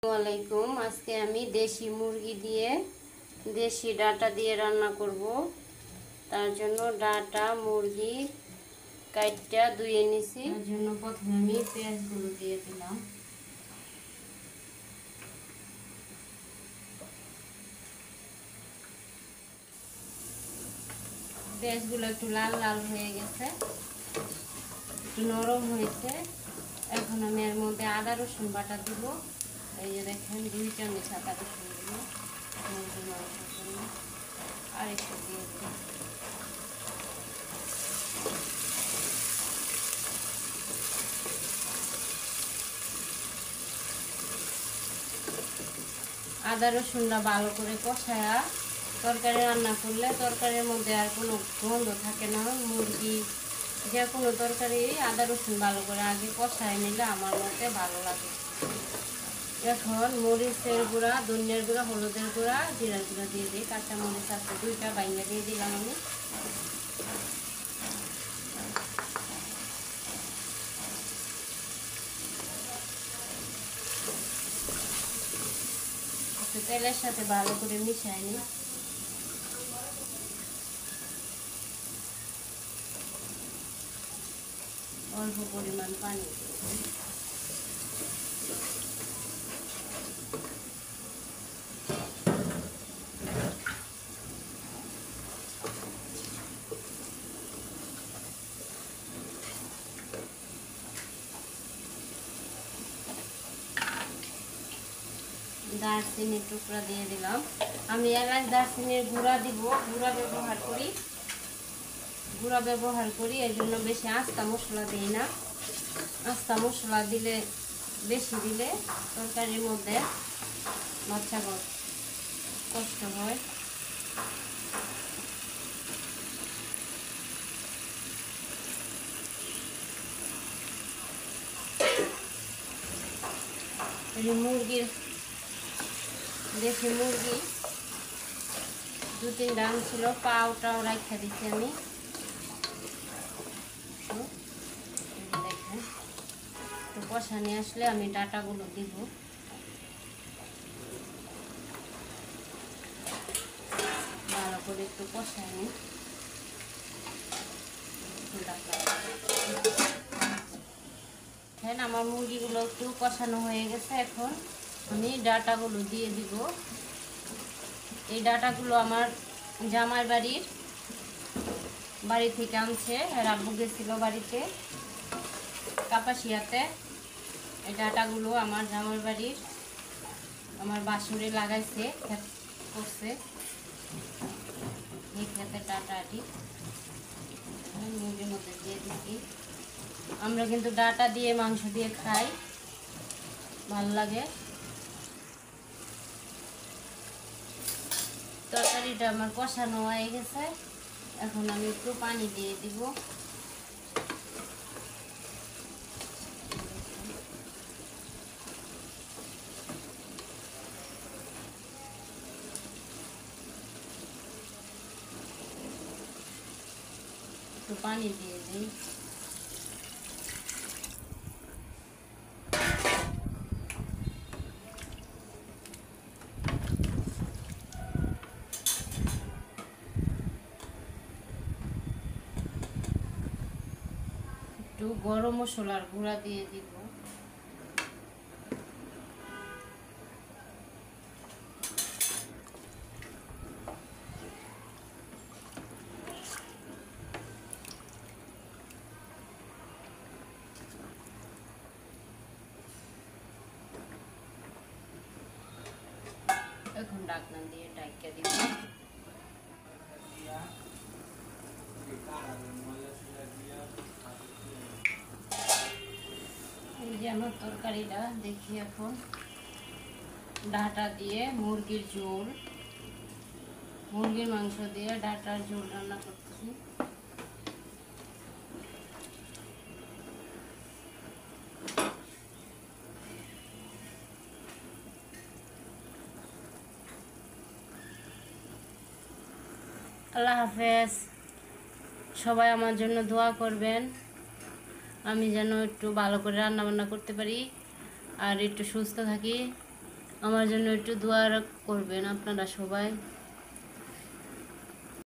আসসালামাইকুম। আজকে আমি দেশি মুরগি দিয়ে দেশি ডাটা দিয়ে রান্না করব। তার জন্য ডাটা মুরগি কাইটটা ধুয়ে নিছি। তার জন্য প্রথমে আমি পেঁয়াজগুলো দিয়ে দিলাম। পেঁয়াজগুলো একটু লাল লাল হয়ে গেছে, একটু নরম হয়েছে। এখন আমি এর মধ্যে আদা রসুন বাটা দিব। এই যে দেখেন 2 চামচ আদা রসুন দিব মুরগির মাংসের জন্য। আর একটু দিয়ে দিই। আদা রসুনটা ভালো করে কষায়া তরকারি রান্না করলে তরকারির মধ্যে আর কোনো গন্ধ থাকে না। মুরগি যে কোনো তরকারি আদা রসুন ভালো করে আগে কষায় নিলে আমার মতে ভালো লাগে। এখন মরিচের গুঁড়া, ধনিয়ার গুঁড়া, হলুদের গুঁড়া, জিরার গুঁড়া দিয়ে দিই। কাঁচা মরিচ আছে 2টা বাইঙ্গা দিয়ে দিলাম আমি। একটু তেলের সাথে ভালো করে মিশাই নিই। অল্প পরিমাণ পানি দিয়ে দারচিনির টুকরা দিয়ে দিলাম। আমি এলাচ দারচিনির গুঁড়া দিব, গুঁড়া ব্যবহার করি এই জন্য বেশি আস্তা মশলা দিই না। আস্তা মশলা দিলে বেশি দিলে তরকারির মধ্যে বাচ্চা কষ্ট হয়। মুরগির দেশি মুরগি 2-3টা ছিল, পাওটাও রাখা দিচ্ছি আমি। দেখেন একটু কষা নিয়ে আসলে আমি ডাটাগুলো দিব। ভালো করে একটু কষায় নিই। হ্যাঁ, আমার মুরগিগুলো একটু কষানো হয়ে গেছে। এখন আমি ডাটাগুলো দিয়ে দিব। এই ডাটাগুলো আমার জামাই বাড়ি থেকে আনছে। আব্বু গেছিল বাড়িতে কাপাসিয়াতে। এই ডাটাগুলো আমার জামাই বাড়ির আমার বাসুরে লাগাইছে, ক্ষেত করছে। এই ক্ষেতের ডাটাটি মুরগির মধ্যে দিয়ে দিচ্ছি। আমরা কিন্তু ডাটা দিয়ে মাংস দিয়ে খাই, ভালো লাগে। তরকারিটা আমার কষানো হয়ে গেছে। এখন আমি একটু পানি দিয়ে দিব। একটু পানি দিয়ে দিই। একটু গরম মশলার গুঁড়া দিয়ে দিব। এখন ঢাকনা দিয়ে ঢাকা দিব। এই যে আমার তরকারিটা দেখি। এখন ডাটা দিয়ে মুরগির মাংস দিয়ে ডাটার ঝোল রান্না করতেছি। আল্লাহ হাফেজ। সবাই আমার জন্য দোয়া করবেন, আমি যেন একটু ভালো করে রান্না বান্না করতে পারি আর একটু সুস্থ থাকি। আমার জন্য একটু দোয়া করবেন আপনারা সবাই।